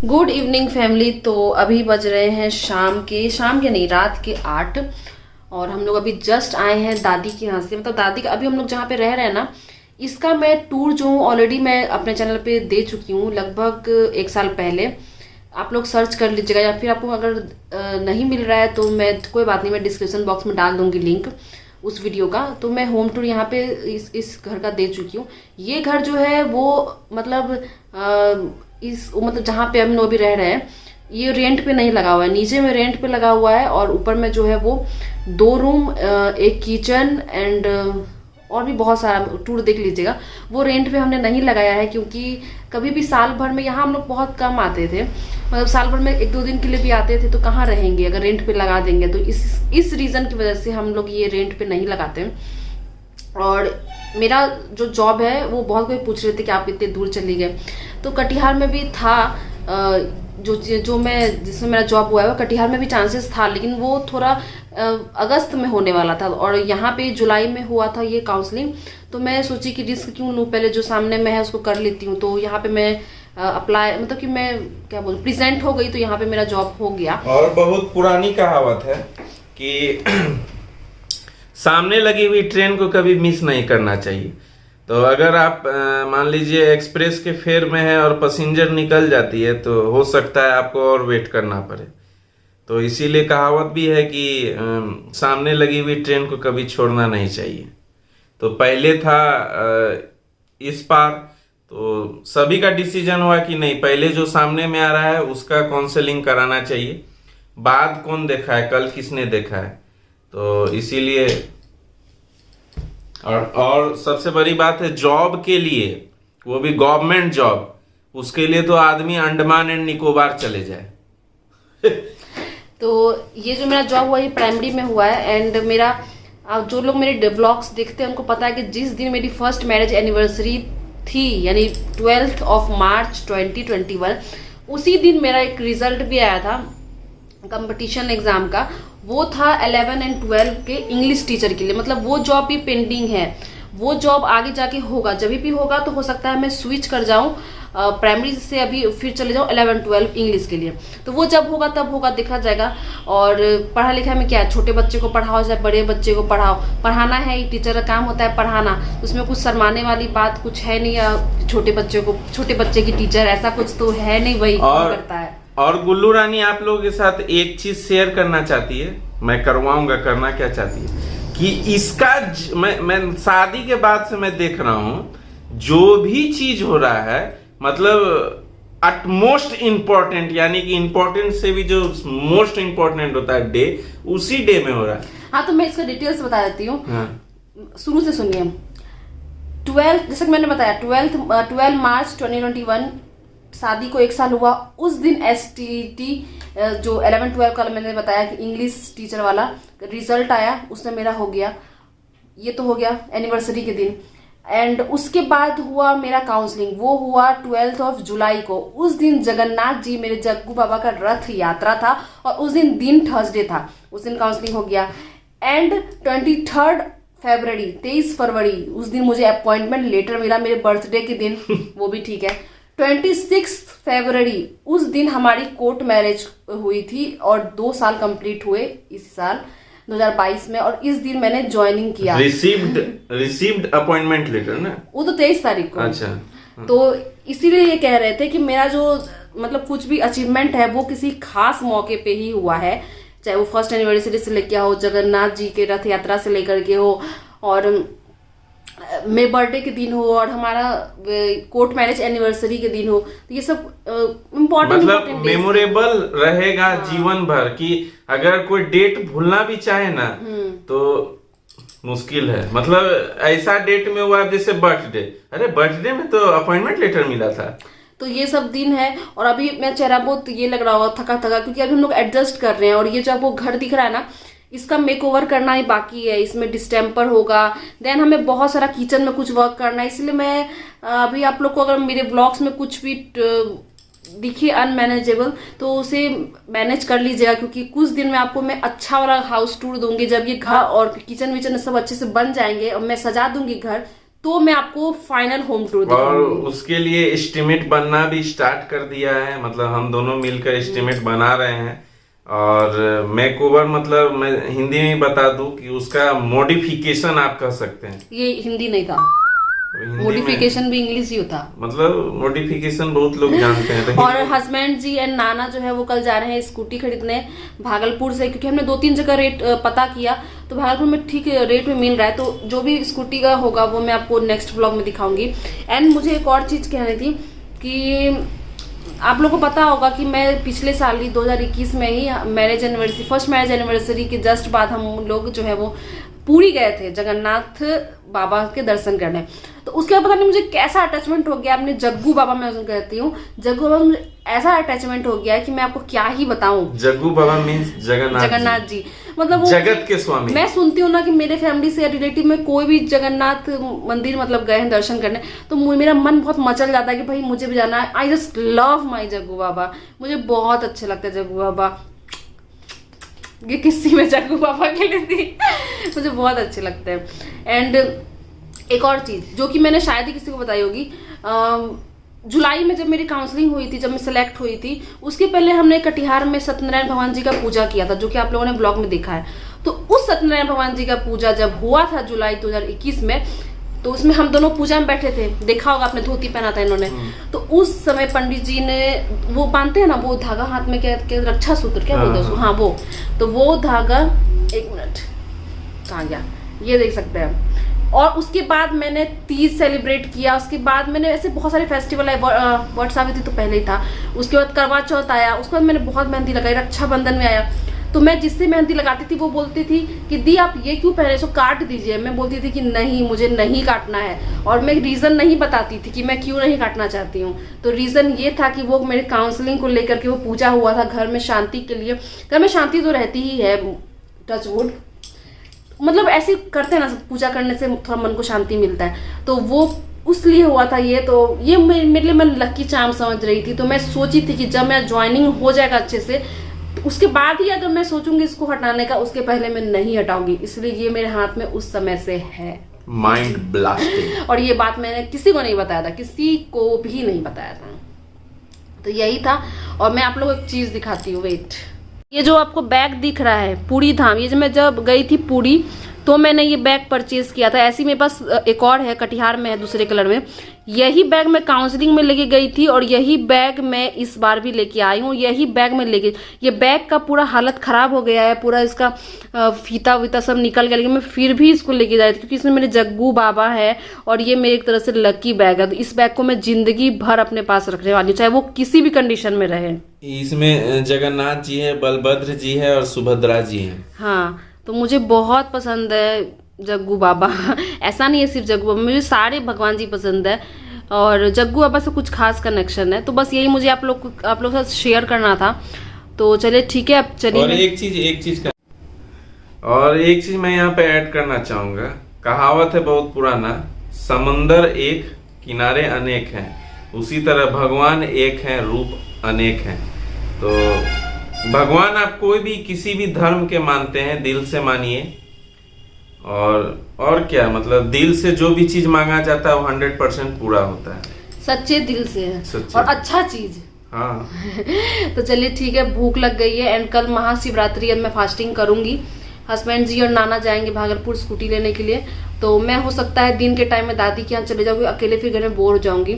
Good evening family. तो अभी बज रहे हैं शाम के नहीं, रात के 8। और हम लोग अभी जस्ट आए हैं दादी के यहाँ से। मतलब दादी का अभी हम लोग जहाँ पे रह रहे हैं ना, इसका मैं टूर जो हूँ ऑलरेडी मैं अपने चैनल पे दे चुकी हूँ लगभग 1 साल पहले। आप लोग सर्च कर लीजिएगा, या फिर आपको अगर नहीं मिल रहा है तो मैं कोई बात नहीं, मैं डिस्क्रिप्शन बॉक्स में डाल दूंगी लिंक उस वीडियो का। तो मैं होम टूर यहाँ पे इस घर का दे चुकी हूँ। ये घर जो है वो मतलब मतलब जहाँ पे हम लोग अभी रह रहे हैं, ये रेंट पे नहीं लगा हुआ है। नीचे में रेंट पे लगा हुआ है और ऊपर में जो है वो 2 रूम, एक किचन एंड और भी बहुत सारा, टूर देख लीजिएगा। वो रेंट पे हमने नहीं लगाया है क्योंकि कभी भी साल भर में यहाँ हम लोग बहुत कम आते थे। मतलब साल भर में 1-2 दिन के लिए भी आते थे, तो कहाँ रहेंगे अगर रेंट पे लगा देंगे। तो इस रीजन की वजह से हम लोग ये रेंट पे नहीं लगाते। और मेरा जो जॉब है वो बहुत कोई पूछ रहे थे कि आप इतने दूर चली गए। तो कटिहार में भी था, जो मैं जिसमें मेरा जॉब हुआ है वो कटिहार में भी चांसेस था, लेकिन वो थोड़ा अगस्त में होने वाला था और यहाँ पे जुलाई में हुआ था ये काउंसलिंग। तो मैं सोची कि रिस्क क्यों लूँ, पहले जो सामने में है उसको कर लेती हूँ। तो यहाँ पे मैं अप्लाई, मतलब कि मैं क्या बोलूँ, प्रेजेंट हो गई, तो यहाँ पे मेरा जॉब हो गया। और बहुत पुरानी कहावत है कि सामने लगी हुई ट्रेन को कभी मिस नहीं करना चाहिए। तो अगर आप मान लीजिए एक्सप्रेस के फेर में है और पैसेंजर निकल जाती है, तो हो सकता है आपको और वेट करना पड़े। तो इसीलिए कहावत भी है कि सामने लगी हुई ट्रेन को कभी छोड़ना नहीं चाहिए। तो पहले था इस पार, तो सभी का डिसीजन हुआ कि नहीं, पहले जो सामने में आ रहा है उसका काउंसलिंग कराना चाहिए। बाद कौन देखा है, कल किसने देखा है। तो इसीलिए और सबसे बड़ी बात है, जॉब के लिए, वो भी गवर्नमेंट जॉब, उसके लिए तो आदमी अंडमान एंड निकोबार चले जाए। तो ये जो मेरा जॉब हुआ ये प्राइमरी में हुआ है। एंड मेरा जो लोग मेरे व्लॉग्स देखते हैं उनको पता है कि जिस दिन मेरी फर्स्ट मैरिज एनिवर्सरी थी, यानी 12 मार्च 2021, उसी दिन मेरा एक रिजल्ट भी आया था कंपटीशन एग्जाम का। वो था 11 एंड 12 के इंग्लिश टीचर के लिए। मतलब वो जॉब भी पेंडिंग है, वो जॉब आगे जाके होगा। जब भी होगा तो हो सकता है मैं स्विच कर जाऊं प्राइमरी से, अभी फिर चले जाऊं 11-12 इंग्लिश के लिए। तो वो जब होगा तब होगा, देखा जाएगा। और पढ़ा लिखा में क्या है, छोटे बच्चे को पढ़ाओ चाहे बड़े बच्चे को पढ़ाओ, पढ़ाना है, ये टीचर का काम होता है पढ़ाना। उसमें कुछ शर्माने वाली बात कुछ है नहीं। छोटे बच्चे की टीचर ऐसा कुछ तो है नहीं, वही करता है। और गुल्लू रानी आप लोगों के साथ एक चीज शेयर करना चाहती है, मैं करवाऊंगा, करना क्या चाहती है कि इसका मैं शादी के बाद से मैं देख रहा हूं, जो भी चीज हो रहा है मतलब अटमोस्ट इम्पोर्टेंट, यानी कि इम्पोर्टेंट से भी जो मोस्ट इम्पोर्टेंट होता है डे, उसी डे में हो रहा है। हाँ, तो मैं इसका डिटेल्स बता देती हूँ। हाँ। शुरू से सुनिए। 12, जैसे मैंने बताया 12 मार्च 2021 शादी को 1 साल हुआ। उस दिन STT जो 11-12 का मैंने बताया कि इंग्लिश टीचर वाला रिजल्ट आया, उसमें मेरा हो गया। ये तो हो गया एनिवर्सरी के दिन। एंड उसके बाद हुआ मेरा काउंसलिंग, वो हुआ 12 जुलाई को। उस दिन जगन्नाथ जी, मेरे जग्गू बाबा का रथ यात्रा था और उस दिन थर्सडे था, उस दिन काउंसलिंग हो गया। एंड 23 फरवरी उस दिन मुझे अपॉइंटमेंट लेटर मिला मेरे बर्थडे के दिन। वो भी ठीक है। 26 फरवरी उस दिन हमारी कोर्ट मैरिज हुई थी और 2 साल कंप्लीट हुए इस साल 2022 में। और इस दिन मैंने ज्वाइनिंग किया। रिसीव्ड अपॉइंटमेंट लेटर ना, वो तो 23 तारीख को। अच्छा। तो इसीलिए ये कह रहे थे कि मेरा जो मतलब कुछ भी अचीवमेंट है वो किसी खास मौके पे ही हुआ है, चाहे वो फर्स्ट एनिवर्सरी से लेकर हो, जगन्नाथ जी के रथ यात्रा से लेकर के हो, और मेरे बर्थडे के दिन हो, और हमारा कोर्ट मैरिज एनिवर्सरी के दिन हो। तो ये सब इम्पोर्टेंट, मतलब मेमोरेबल रहेगा। हाँ। जीवन भर की अगर कोई डेट भूलना भी चाहे ना तो मुश्किल है। मतलब ऐसा डेट में हुआ जैसे बर्थडे, अरे बर्थडे में तो अपॉइंटमेंट लेटर मिला था। तो ये सब दिन है। और अभी मेरा चेहरा बहुत ये लग रहा होगा थका थका, क्योंकि अभी हम लोग एडजस्ट कर रहे हैं। और ये जो आपको घर दिख रहा है ना, इसका मेकओवर करना ही बाकी है। इसमें डिस्टेम्पर होगा, देन हमें बहुत सारा किचन में कुछ वर्क करना है। इसलिए मैं अभी आप लोग को अगर मेरे ब्लॉग्स में कुछ भी दिखे अनमैनेजेबल तो उसे मैनेज कर लीजिएगा, क्योंकि कुछ दिन में आपको मैं अच्छा वाला हाउस टूर दूंगी। जब ये घर और किचन विचन सब अच्छे से बन जाएंगे और मैं सजा दूंगी घर, तो मैं आपको फाइनल होम टूर और दिखाऊंगी। उसके लिए एस्टिमेट बनना भी स्टार्ट कर दिया है, मतलब हम दोनों मिलकर एस्टिमेट बना रहे हैं। और मेकओवर मतलब मैं हिंदी में बता दूं कि उसका मॉडिफिकेशन आप कह सकते हैं। ये हिंदी नहीं था, हिंदी में मॉडिफिकेशन भी इंग्लिश ही होता। मतलब मॉडिफिकेशन बहुत लोग जानते हैं तो और हस्बैंड जी एंड नाना जो है वो कल जा रहे हैं स्कूटी खरीदने भागलपुर से, क्योंकि हमने 2-3 जगह रेट पता किया तो भागलपुर में ठीक रेट में मिल रहा है। तो जो भी स्कूटी का होगा वो मैं आपको नेक्स्ट ब्लॉग में दिखाऊंगी। एंड मुझे एक और चीज कहनी थी कि आप लोगों को पता होगा कि मैं पिछले साल ही 2021 में ही marriage anniversary, first marriage anniversary के जस्ट बाद हम लोग जो है वो पुरी गए थे जगन्नाथ बाबा के दर्शन करने। तो उसके बाद पता नहीं मुझे कैसा अटैचमेंट हो गया अपने जग्गू बाबा, मैं उनको कहती हूँ जग्गू बाबा, मुझे ऐसा अटैचमेंट हो गया है कि मैं आपको क्या ही बताऊं। जग्गू बाबा मीन्स जगन्नाथ जी मतलब वो जगत के स्वामी। मैं सुनती हूँ ना कि मेरे फैमिली से रिलेटिव में कोई भी जगन्नाथ मंदिर मतलब गए हैं दर्शन करने तो मेरा मन बहुत मचल जाता है कि भाई मुझे भी जाना है। I just love my Jaggu Baba, मुझे बहुत अच्छे लगते हैं जग्गू बाबा। ये किसी में जग्गू बाबा के लिए थी मुझे बहुत अच्छे लगते हैं। एंड एक और चीज जो कि मैंने शायद ही किसी को बताई होगी, जुलाई में जब मेरी काउंसलिंग हुई थी, जब मैं सेलेक्ट हुई थी, उसके पहले हमने कटिहार में सत्यनारायण भगवान जी का पूजा किया था, जो कि आप लोगों ने ब्लॉग में देखा है। तो उस सत्यनारायण भगवान जी का पूजा जब हुआ था जुलाई 2021 में, तो उसमें हम दोनों पूजा में बैठे थे, देखा होगा आपने, धोती पहना था इन्होंने। तो उस समय पंडित जी ने वो बांधते हैं ना वो धागा हाथ में, क्या रक्षा सूत्र क्या बोलते हैं उसको, हाँ वो, तो वो धागा, एक मिनट कहाँ गया, ये देख सकते हैं। और उसके बाद मैंने तीज सेलिब्रेट किया, उसके बाद मैंने ऐसे बहुत सारे फेस्टिवल आए, वट सावित्री तो पहले ही था, उसके बाद करवा चौथ आया, उसके बाद मैंने बहुत मेहंदी लगाई, रक्षाबंधन में आया। तो मैं जिससे मेहंदी लगाती थी वो बोलती थी कि दी आप ये क्यों पहने, इसको काट दीजिए। मैं बोलती थी कि नहीं मुझे नहीं काटना है, और मैं रीज़न नहीं बताती थी कि मैं क्यों नहीं काटना चाहती हूँ। तो रीज़न ये था कि वो मेरे काउंसलिंग को लेकर के वो पूजा हुआ था घर में शांति के लिए। घर में शांति तो रहती ही है, टच वुड, मतलब ऐसे करते हैं ना, पूजा करने से थोड़ा मन को शांति मिलता है, तो वो उसलिए हुआ था ये। तो ये मेरे लिए मैं लकी चार्म समझ रही थी। तो मैं सोची थी कि जब मेरा ज्वाइनिंग हो जाएगा अच्छे से, तो उसके बाद ही अगर मैं सोचूंगी इसको हटाने का, उसके पहले मैं नहीं हटाऊंगी। इसलिए ये मेरे हाथ में उस समय से है। Mind blasting. और ये बात मैंने किसी को नहीं बताया था, किसी को भी नहीं बताया था। तो यही था। और मैं आप लोगों को एक चीज दिखाती हूँ, वेट, ये जो आपको बैग दिख रहा है पूरी धाम, ये मैं जब गई थी पूरी तो मैंने ये बैग परचेज किया था। ऐसी मेरे पास एक और है, कटिहार में है दूसरे कलर में। यही बैग मैं काउंसलिंग में लेके गई थी और यही बैग मैं इस बार भी लेके आई हूँ। यही बैग में लेके, ये बैग का पूरा हालत खराब हो गया है, पूरा इसका फीता वीता सब निकल गया, लेकिन मैं फिर भी इसको लेके जा रही थी क्योंकि इसमें मेरे जग्गू बाबा है और ये मेरे एक तरह से लकी बैग है। तो इस बैग को मैं जिंदगी भर अपने पास रखने वाली हूँ, चाहे वो किसी भी कंडीशन में रहे। इसमें जगन्नाथ जी है, बलभद्र जी है और सुभद्रा जी है। हाँ, तो मुझे बहुत पसंद है जग्गू बाबा। ऐसा नहीं है सिर्फ जग्गू बाबा, मुझे सारे भगवान जी पसंद है और जग्गू बाबा से कुछ खास कनेक्शन है। तो बस यही मुझे आप लोग के साथ शेयर करना था। तो चलिए ठीक है, अब चलिए। और एक चीज मैं यहाँ पे ऐड करना चाहूंगा। कहावत है बहुत पुराना, समंदर एक किनारे अनेक हैं, उसी तरह भगवान एक हैं रूप अनेक हैं। तो भगवान आप कोई भी किसी भी धर्म के मानते हैं, दिल से मानिए। और क्या मतलब, दिल से जो भी चीज मांगा जाता है वो 100% पूरा होता है, सच्चे दिल से सच्चे। और अच्छा चीज। हाँ। तो चलिए ठीक है, भूख लग गई है एंड कल महाशिवरात्रि है, मैं फास्टिंग करूंगी। हस्बैंड जी और नाना जाएंगे भागलपुर स्कूटी लेने के लिए। तो मैं हो सकता है दिन के टाइम में दादी के यहाँ चले जाऊंगी, अकेले फिर घर में बोर हो जाऊंगी।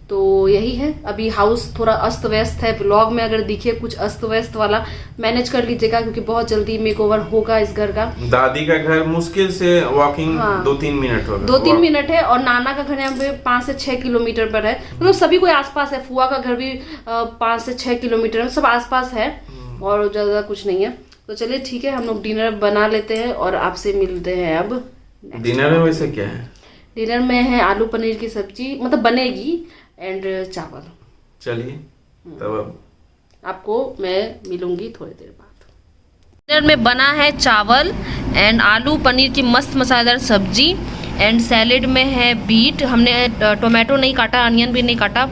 तो यही है, अभी हाउस थोड़ा अस्त व्यस्त है। व्लॉग में अगर दिखे कुछ अस्त व्यस्त वाला, मैनेज कर लीजिएगा क्योंकि बहुत जल्दी मेकओवर होगा इस घर का। दादी का घर मुश्किल से वॉकिंग 2-3 मिनट होगा, 2-3 मिनट है। और नाना का घर यहाँ पे 5 से 6 किलोमीटर पर है, मतलब सभी कोई आसपास है। फुआ का घर भी 5 से 6 किलोमीटर है, सब आसपास है और ज्यादा कुछ नहीं है। तो चलिए ठीक है, हम लोग डिनर बना लेते हैं और आपसे मिलते हैं अब। डिनर में वैसे क्या है? डिनर में है आलू पनीर की सब्जी, मतलब बनेगी, एंड चावल। चलिए तब अब आपको मैं मिलूंगी थोड़ी देर बाद। डिनर में बना है चावल एंड आलू पनीर की मस्त मसालेदार सब्जी एंड सैलेड में है बीट। हमने टोमेटो नहीं काटा, अनियन भी नहीं काटा,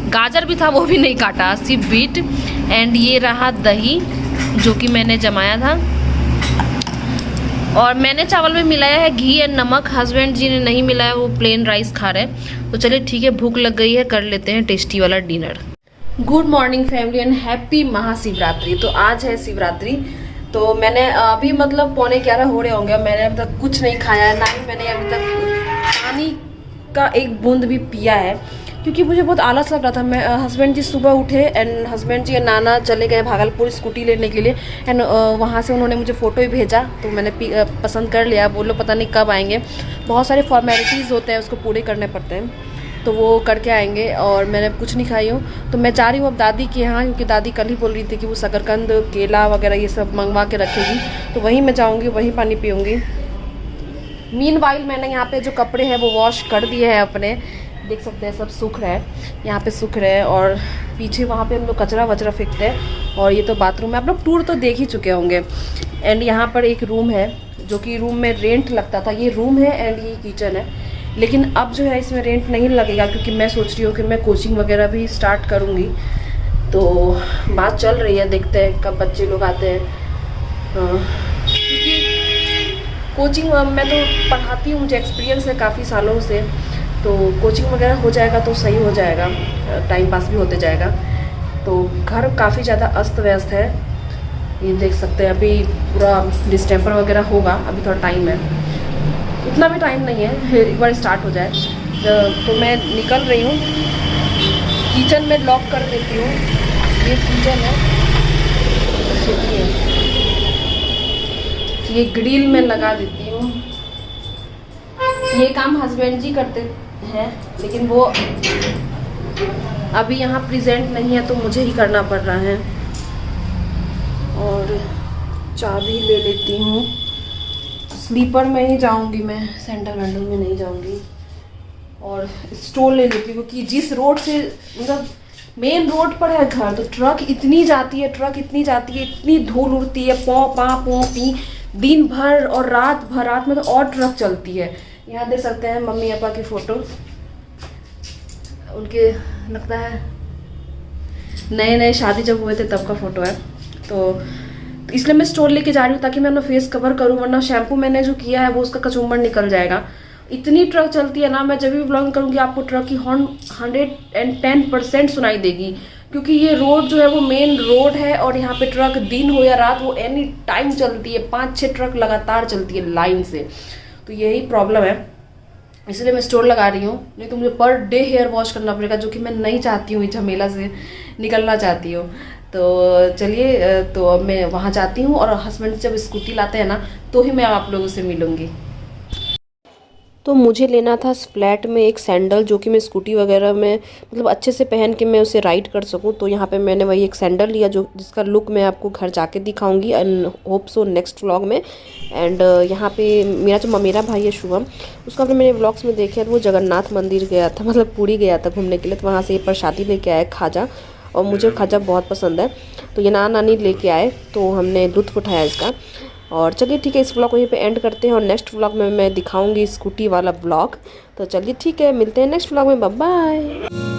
गाजर भी था वो भी नहीं काटा, सिर्फ बीट। एंड ये रहा दही जो कि मैंने जमाया था। और मैंने चावल में मिलाया है घी एंड नमक, हस्बैंड जी ने नहीं मिलाया, वो प्लेन राइस खा रहे हैं। तो चलिए ठीक है, भूख लग गई है, कर लेते हैं टेस्टी वाला dinner. Good morning family and happy Mahashivratri. तो आज है शिवरात्रि, तो मैंने अभी मतलब 11:15 हो रहे होंगे, मैंने अभी तक कुछ नहीं खाया है, ना ही मैंने अभी तक पानी का एक बूंद भी पिया है, क्योंकि मुझे बहुत आलस लग रहा था। मैं हस्बैंड जी सुबह उठे एंड हस्बैंड जी नाना चले गए भागलपुर स्कूटी लेने के लिए एंड वहाँ से उन्होंने मुझे फ़ोटो ही भेजा, तो मैंने पसंद कर लिया। वो लोग पता नहीं कब आएंगे, बहुत सारे फॉर्मेलिटीज़ होते हैं उसको पूरे करने पड़ते हैं, तो वो करके आएंगे। और मैंने कुछ नहीं खाई हूँ, तो मैं जा रही हूँ अब दादी के यहाँ, क्योंकि दादी कल ही बोल रही थी कि वो शकरकंद, केला वगैरह ये सब मंगवा के रखेगी, तो वहीं मैं जाऊँगी, वहीं पानी पीऊँगी। मीनवाइल मैंने यहाँ पे जो कपड़े हैं वो वॉश कर दिए हैं अपने, देख सकते हैं सब सूख रहा है, यहाँ पे सूख रहे हैं। और पीछे वहाँ पे हम लोग कचरा वचरा फेंकते हैं। और ये तो बाथरूम है, आप लोग टूर तो देख ही चुके होंगे। एंड यहाँ पर एक रूम है जो कि रूम में रेंट लगता था, ये रूम है एंड ये किचन है, लेकिन अब जो है इसमें रेंट नहीं लगेगा, क्योंकि मैं सोच रही हूँ कि मैं कोचिंग वगैरह भी स्टार्ट करूँगी। तो बात चल रही है, देखते हैं कब बच्चे लोग आते हैं। क्योंकि कोचिंग मैं तो पढ़ाती हूँ, मुझे एक्सपीरियंस है काफ़ी सालों से, तो कोचिंग वगैरह हो जाएगा तो सही हो जाएगा, टाइम पास भी होते जाएगा। तो घर काफ़ी ज़्यादा अस्त व्यस्त है, ये देख सकते हैं। अभी पूरा डिस्टेम्पर वगैरह होगा, अभी थोड़ा टाइम है, इतना भी टाइम नहीं है, एक बार स्टार्ट हो जाए। तो मैं निकल रही हूँ, किचन में लॉक कर देती हूँ, ये किचन है, ये ग्रिल में लगा देती हूँ। ये काम हस्बैंड जी करते हैं, लेकिन वो अभी यहाँ प्रेजेंट नहीं है, तो मुझे ही करना पड़ रहा है। और चाबी ले लेती हूँ, स्लीपर में ही जाऊँगी मैं, सैंडल वैंडल में नहीं जाऊँगी। और स्टोल ले लेती हूँ, क्योंकि जिस रोड से मतलब मेन रोड पर है घर, तो ट्रक इतनी जाती है, इतनी धूल उड़ती है, पौ पा पौ पी, दिन भर और रात भर, रात में तो और ट्रक चलती है। यहाँ देख सकते हैं मम्मी पापा की फ़ोटो, उनके लगता है नए शादी जब हुए थे तब का फ़ोटो है। तो इसलिए मैं स्टोर लेके जा रही हूँ, ताकि मैं अपना फेस कवर करूँ, वरना शैम्पू मैंने जो किया है वो उसका कचूमर निकल जाएगा। इतनी ट्रक चलती है ना, मैं जब भी व्लॉग करूँगी आपको ट्रक की हॉर्न 110% सुनाई देगी, क्योंकि ये रोड जो है वो मेन रोड है, और यहाँ पे ट्रक दिन हो या रात वो एनी टाइम चलती है, 5-6 ट्रक लगातार चलती है लाइन से। तो यही प्रॉब्लम है, इसलिए मैं स्टोर लगा रही हूँ, नहीं तो मुझे पर डे हेयर वॉश करना पड़ेगा, जो कि मैं नहीं चाहती हूँ, इस झमेला से निकलना चाहती हूँ। तो चलिए, तो अब मैं वहाँ जाती हूँ, और हस्बैंड जब स्कूटी लाते हैं ना, तो ही मैं आप लोगों से मिलूँगी। तो मुझे लेना था फ्लैट में एक सैंडल, जो कि मैं स्कूटी वगैरह में मतलब अच्छे से पहन के मैं उसे राइड कर सकूं। तो यहाँ पे मैंने वही एक सैंडल लिया, जो जिसका लुक मैं आपको घर जाके दिखाऊंगी, and hope so next vlog में। एंड यहाँ पे मेरा जो ममेरा भाई है शुभम, उसका अपने मैंने व्लॉग्स में देखा, तो वो जगन्नाथ मंदिर गया था, मतलब पूरी गया था घूमने के लिए, तो वहाँ से ये प्रसादी लेके आया खाजा, और मुझे खाजा बहुत पसंद है, तो ये नानी लेके आए, तो हमने लुत्फ़ उठाया इसका। और चलिए ठीक है, इस व्लॉग को यहीं पे एंड करते हैं, और नेक्स्ट व्लॉग में मैं दिखाऊंगी स्कूटी वाला व्लॉग। तो चलिए ठीक है, मिलते हैं नेक्स्ट व्लॉग में, बाय बाय।